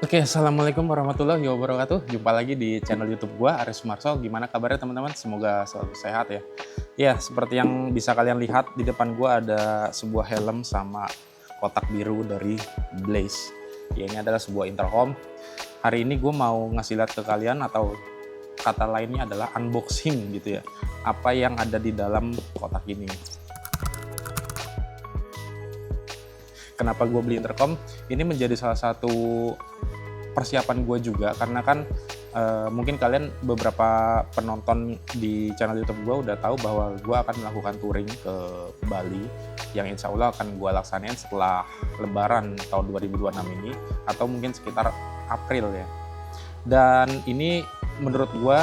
Oke, assalamualaikum warahmatullahi wabarakatuh. Jumpa lagi di channel YouTube gua, Aris Sumarso. Gimana kabarnya teman-teman? Semoga selalu sehat ya. Ya, seperti yang bisa kalian lihat di depan gua ada sebuah helm sama kotak biru dari Blaze. Ya, ini adalah sebuah intercom. Hari ini gue mau ngasih lihat ke kalian, atau kata lainnya adalah unboxing gitu ya. Apa yang ada di dalam kotak ini. Kenapa gue beli intercom? Ini menjadi salah satu persiapan gue juga, karena kan mungkin kalian beberapa penonton di channel YouTube gue udah tahu bahwa gue akan melakukan touring ke Bali yang insya Allah akan gue laksanain setelah Lebaran tahun 2026 ini, atau mungkin sekitar April ya. Dan ini menurut gue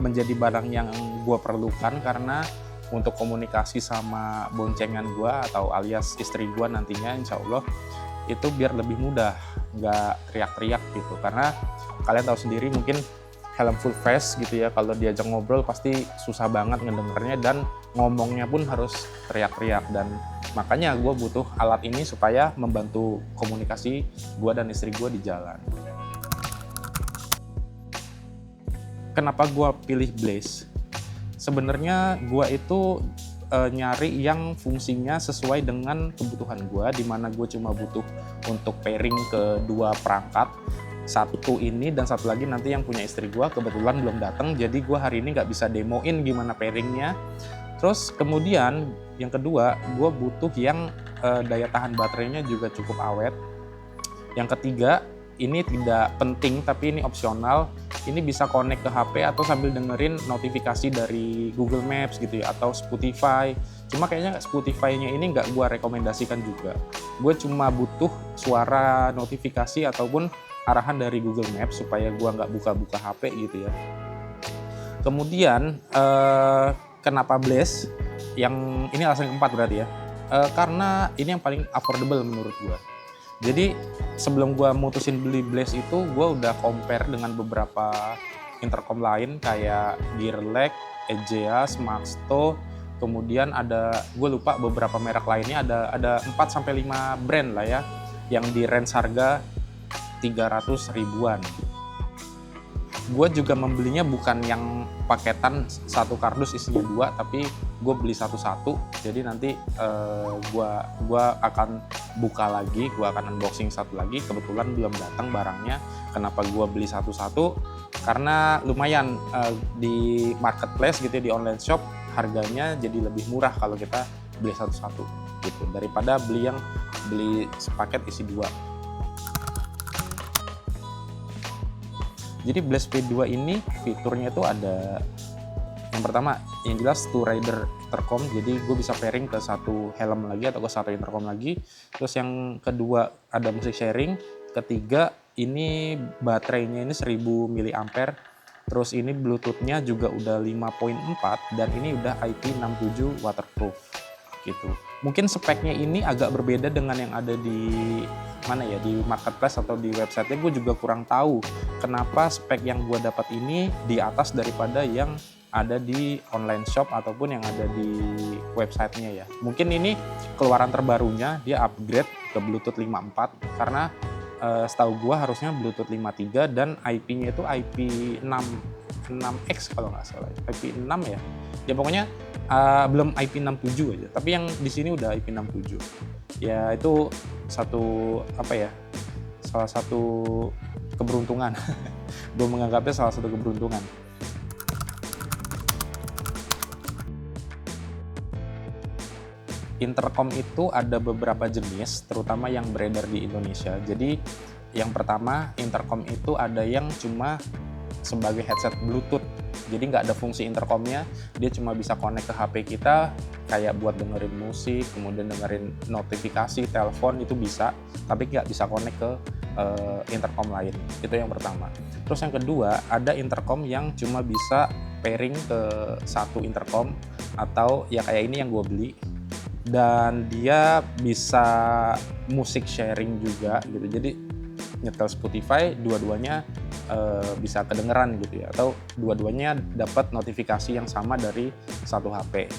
menjadi barang yang gue perlukan karena untuk komunikasi sama boncengan gue atau alias istri gue nantinya insya Allah itu biar lebih mudah, nggak teriak-teriak gitu. Karena kalian tahu sendiri mungkin helm full face gitu ya, kalau diajak ngobrol pasti susah banget ngedengernya dan ngomongnya pun harus teriak-teriak. Dan makanya gue butuh alat ini supaya membantu komunikasi gue dan istri gue di jalan. Kenapa gue pilih Blaze? Sebenarnya gue itu nyari yang fungsinya sesuai dengan kebutuhan gue, dimana gue cuma butuh untuk pairing ke dua perangkat, satu ini dan satu lagi nanti yang punya istri gue kebetulan belum datang, jadi gue hari ini nggak bisa demoin gimana pairingnya. Terus kemudian yang kedua, gue butuh yang daya tahan baterainya juga cukup awet. Yang ketiga, ini tidak penting tapi ini opsional, ini bisa connect ke HP atau sambil dengerin notifikasi dari Google Maps gitu ya, atau Spotify. Cuma kayaknya Spotify-nya ini nggak gue rekomendasikan juga. Gue cuma butuh suara notifikasi ataupun arahan dari Google Maps supaya gue nggak buka-buka HP gitu ya. Kemudian kenapa Blaze? Yang ini alasan keempat berarti ya. Karena ini yang paling affordable menurut gue. Jadi sebelum gue mutusin beli Blaze itu, gue udah compare dengan beberapa intercom lain kayak Gearlek, Egea, Smartsto, kemudian ada, gue lupa beberapa merek lainnya, ada 4-5 brand lah ya, yang di range harga 300 ribuan. Gue juga membelinya bukan yang paketan satu kardus isinya 2, tapi gue beli satu-satu. Jadi nanti gue akan buka lagi, gue akan unboxing satu lagi. Kebetulan belum datang barangnya. Kenapa gue beli satu-satu? Karena lumayan di marketplace gitu ya, di online shop harganya jadi lebih murah kalau kita beli satu-satu gitu, daripada beli sepaket isi 2. Jadi Blaze P2 ini fiturnya itu ada, yang pertama yang jelas two rider intercom, jadi gue bisa pairing ke satu helm lagi atau ke satu intercom lagi. Terus yang kedua ada music sharing. Ketiga ini baterainya ini 1000 mAh. Terus ini Bluetooth-nya juga udah 5.4 dan ini udah IP67 waterproof gitu. Mungkin speknya ini agak berbeda dengan yang ada di mana ya, di marketplace atau di website-nya. Gue juga kurang tahu kenapa spek yang gue dapat ini di atas daripada yang ada di online shop ataupun yang ada di website-nya ya. Mungkin ini keluaran terbarunya, dia upgrade ke Bluetooth 5.4 karena setahu gue harusnya Bluetooth 5.3 dan IP-nya itu IP6X kalau nggak salah, IP6 ya. Ya pokoknya belum IP67 aja, tapi yang di sini udah IP67. Ya itu salah satu keberuntungan. Gue menganggapnya salah satu keberuntungan. Intercom itu ada beberapa jenis, terutama yang beredar di Indonesia. Jadi yang pertama, intercom itu ada yang cuma sebagai headset Bluetooth. Jadi nggak ada fungsi intercomnya, dia cuma bisa connect ke HP kita, kayak buat dengerin musik, kemudian dengerin notifikasi, telepon itu bisa, tapi nggak bisa connect ke intercom lain. Itu yang pertama. Terus yang kedua, ada intercom yang cuma bisa pairing ke satu intercom, atau ya kayak ini yang gue beli, dan dia bisa musik sharing juga gitu. Jadi nyetel Spotify, dua-duanya bisa kedengeran gitu ya, atau dua-duanya dapat notifikasi yang sama dari satu HP.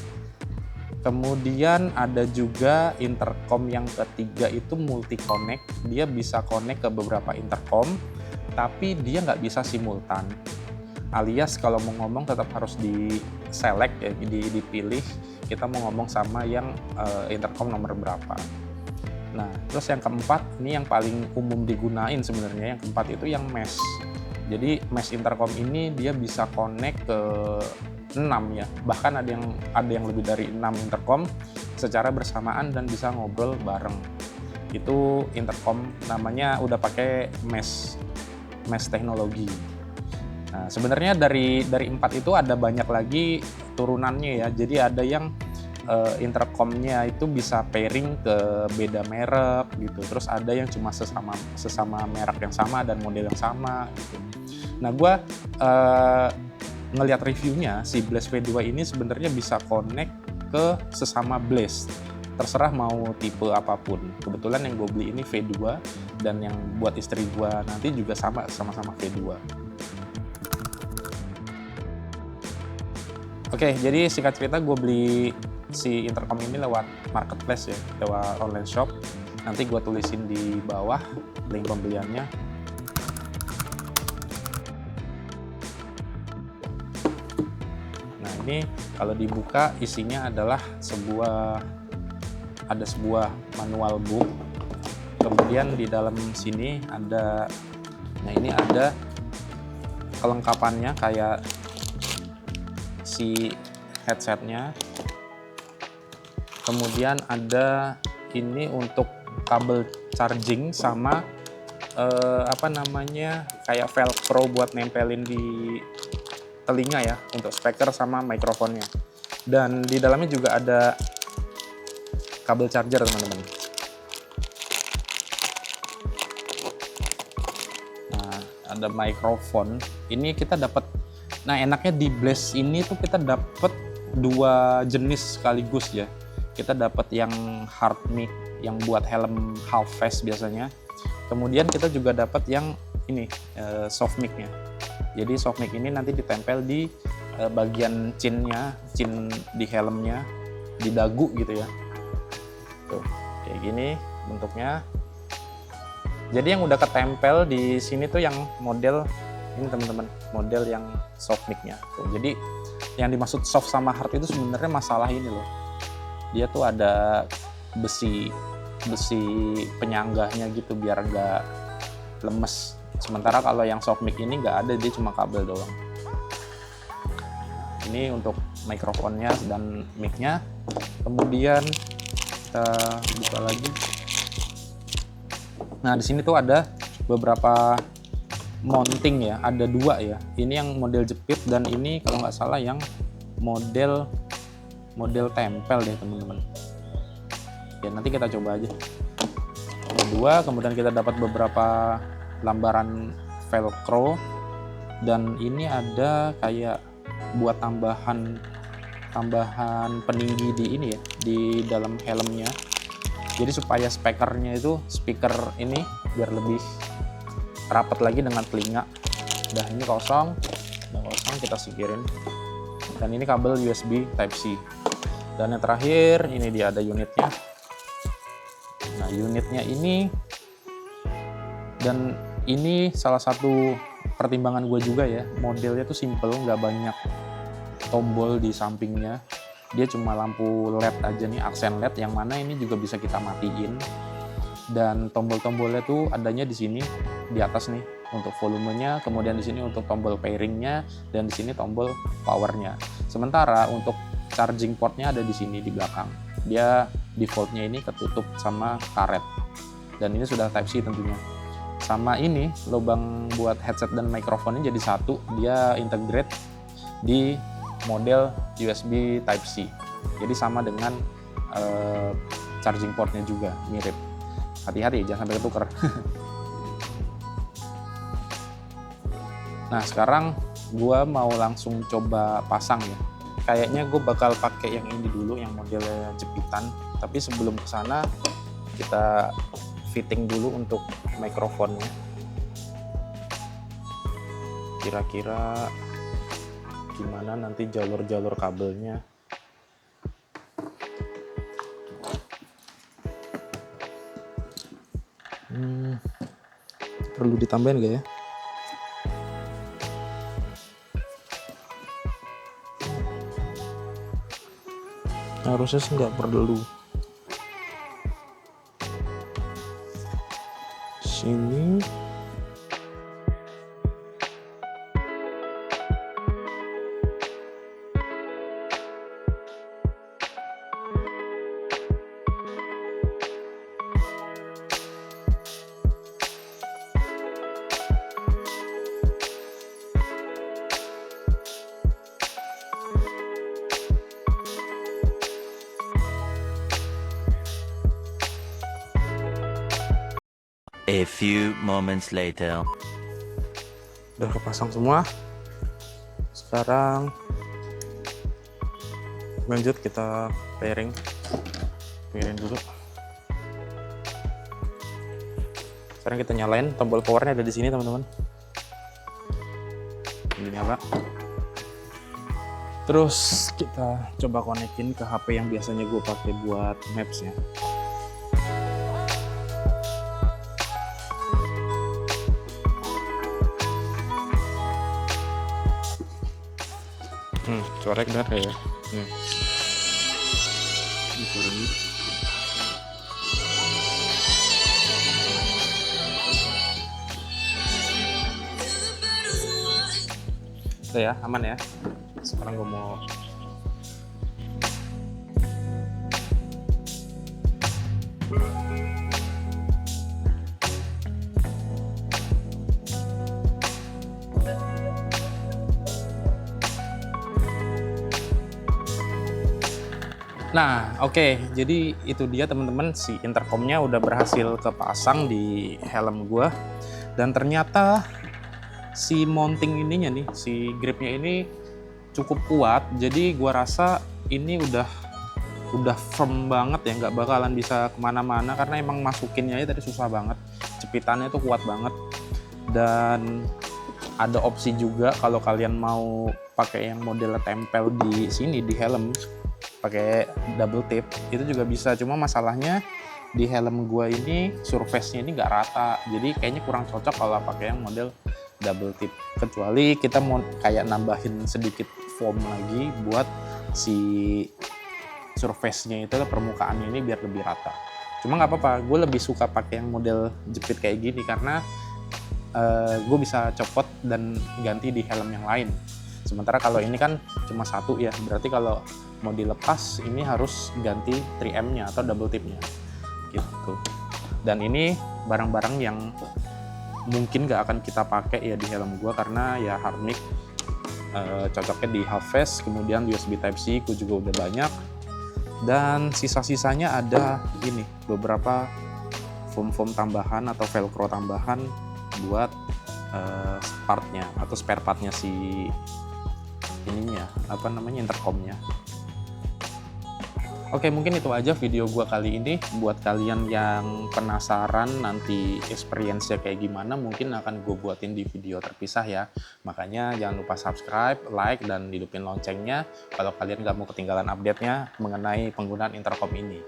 Kemudian ada juga intercom yang ketiga itu multi connect, dia bisa connect ke beberapa intercom tapi dia nggak bisa simultan. Alias kalau mau ngomong tetap harus di select ya, dipilih kita mau ngomong sama yang intercom nomor berapa. Nah, terus yang keempat, ini yang paling umum digunain sebenarnya, yang keempat itu yang mesh. Jadi mesh intercom ini dia bisa connect ke 6 ya, bahkan ada yang lebih dari 6 intercom secara bersamaan dan bisa ngobrol bareng. Itu intercom namanya udah pakai mesh teknologi. Nah, sebenarnya dari 4 itu ada banyak lagi turunannya ya. Jadi ada yang intercomnya itu bisa pairing ke beda merek gitu. Terus ada yang cuma sesama merek yang sama dan model yang sama gitu. Nah, gue ngelihat reviewnya si Blaze V2 ini sebenarnya bisa connect ke sesama Blaze. Terserah mau tipe apapun. Kebetulan yang gue beli ini V2 dan yang buat istri gue nanti juga sama-sama V2. Oke, jadi singkat cerita gue beli si intercom ini lewat marketplace ya, lewat online shop. Nanti gue tulisin di bawah link pembeliannya. Nah, ini kalau dibuka isinya adalah sebuah manual book. Kemudian di dalam sini ada, nah ini ada kelengkapannya kayak si headsetnya, kemudian ada ini untuk kabel charging sama kayak velcro buat nempelin di telinga ya untuk speaker sama mikrofonnya. Dan di dalamnya juga ada kabel charger teman-teman. Nah, ada mikrofon. Ini kita dapat. Nah, enaknya di Blaze ini tuh kita dapat 2 jenis sekaligus ya. Kita dapat yang hard mic yang buat helm half face biasanya. Kemudian kita juga dapat yang ini soft mic-nya. Jadi soft mic ini nanti ditempel di bagian chin di helmnya, di dagu gitu ya. Tuh, kayak gini bentuknya. Jadi yang udah ketempel di sini tuh yang model ini teman-teman, model yang soft mic-nya. Tuh, jadi yang dimaksud soft sama hard itu sebenarnya masalah ini loh. Dia tuh ada besi penyanggahnya gitu biar nggak lemes. Sementara kalau yang soft mic ini nggak ada, dia cuma kabel doang. Ini untuk mikrofonnya dan mic-nya. Kemudian kita buka lagi. Nah, di sini tuh ada beberapa mounting ya, ada 2 ya. Ini yang model jepit dan ini kalau nggak salah yang model tempel deh teman-teman. Ya nanti kita coba aja. Ada 2, kemudian kita dapat beberapa lambaran velcro dan ini ada kayak buat tambahan peninggi di ini ya, di dalam helmnya. Jadi supaya speaker ini biar lebih rapat lagi dengan telinga. Udah, ini kosong kita singkirin. Dan ini kabel USB Type-C. Dan yang terakhir ini dia ada unitnya. Nah, unitnya ini, dan ini salah satu pertimbangan gue juga ya, modelnya tuh simple, nggak banyak tombol di sampingnya. Dia cuma lampu LED aja nih, aksen LED, yang mana ini juga bisa kita matiin. Dan tombol-tombolnya tuh adanya di sini di atas nih untuk volumenya, kemudian di sini untuk tombol pairingnya, dan di sini tombol powernya. Sementara untuk charging portnya ada di sini di belakang. Dia defaultnya ini ketutup sama karet, dan ini sudah Type-C tentunya. Sama ini lubang buat headset dan mikrofonnya jadi satu, dia integrate di model USB Type-C. Jadi sama dengan charging portnya juga mirip. Hati-hati jangan sampai ketuker. Nah, sekarang gue mau langsung coba pasang ya. Kayaknya gue bakal pakai yang ini dulu, yang modelnya jepitan. Tapi sebelum kesana kita fitting dulu untuk mikrofonnya. Kira-kira gimana nanti jalur-jalur kabelnya. Perlu ditambahin gak ya? harusnya sih nggak perlu. Sini. A few moments later. Udah kepasang semua. Sekarang lanjut kita pairing dulu. Sekarang kita nyalain, tombol powernya ada di sini teman-teman. Ini nyala. Terus kita coba konekin ke HP yang biasanya gue pakai buat maps ya. Corek benar kayak ya. Ini suaranya. Udah ya, aman ya. Sekarang gue mau Nah, oke. Jadi itu dia teman-teman, si intercomnya udah berhasil kepasang di helm gua. Dan ternyata si mounting ininya nih, si gripnya ini cukup kuat. Jadi gua rasa ini udah firm banget ya, nggak bakalan bisa kemana-mana karena emang masukinnya aja tadi susah banget. Cepitannya tuh kuat banget. Dan ada opsi juga kalau kalian mau pakai yang model tempel di sini di helm, pakai double tip itu juga bisa. Cuma masalahnya di helm gua ini surface-nya ini nggak rata, jadi kayaknya kurang cocok kalau pakai yang model double tip, kecuali kita mau kayak nambahin sedikit foam lagi buat si surface-nya itu, permukaannya ini biar lebih rata. Cuma nggak apa-apa, gue lebih suka pakai yang model jepit kayak gini karena gue bisa copot dan ganti di helm yang lain. Sementara kalau ini kan cuma satu ya, berarti kalau mau dilepas ini harus ganti 3M-nya atau double tip-nya gitu. Dan ini barang-barang yang mungkin gak akan kita pakai ya di helm gua karena ya Harmonic cocoknya di half face, kemudian USB Type-C ku juga udah banyak, dan sisa-sisanya ada ini beberapa foam tambahan atau velcro tambahan buat partnya atau spare partnya si ininya, apa namanya, intercomnya. Oke, mungkin itu aja video gua kali ini. Buat kalian yang penasaran nanti experience-nya kayak gimana, mungkin akan gue buatin di video terpisah ya. Makanya jangan lupa subscribe, like, dan hidupin loncengnya kalau kalian nggak mau ketinggalan update-nya mengenai penggunaan intercom ini.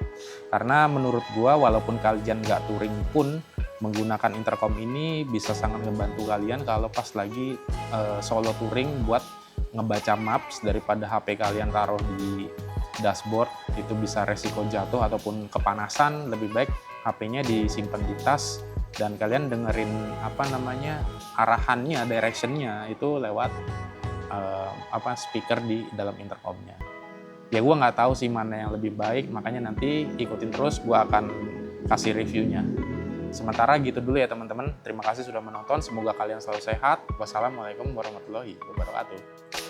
Karena menurut gua, walaupun kalian nggak touring pun, menggunakan intercom ini bisa sangat membantu kalian kalau pas lagi solo touring buat ngebaca maps, daripada HP kalian taruh di dashboard itu bisa resiko jatuh ataupun kepanasan. Lebih baik HP-nya disimpan di tas dan kalian dengerin apa namanya arahannya, direction-nya itu lewat speaker di dalam intercomnya. Ya gue nggak tahu sih mana yang lebih baik, makanya nanti ikutin terus, gue akan kasih reviewnya. Sementara gitu dulu ya teman-teman, terima kasih sudah menonton, semoga kalian selalu sehat. Wassalamualaikum warahmatullahi wabarakatuh.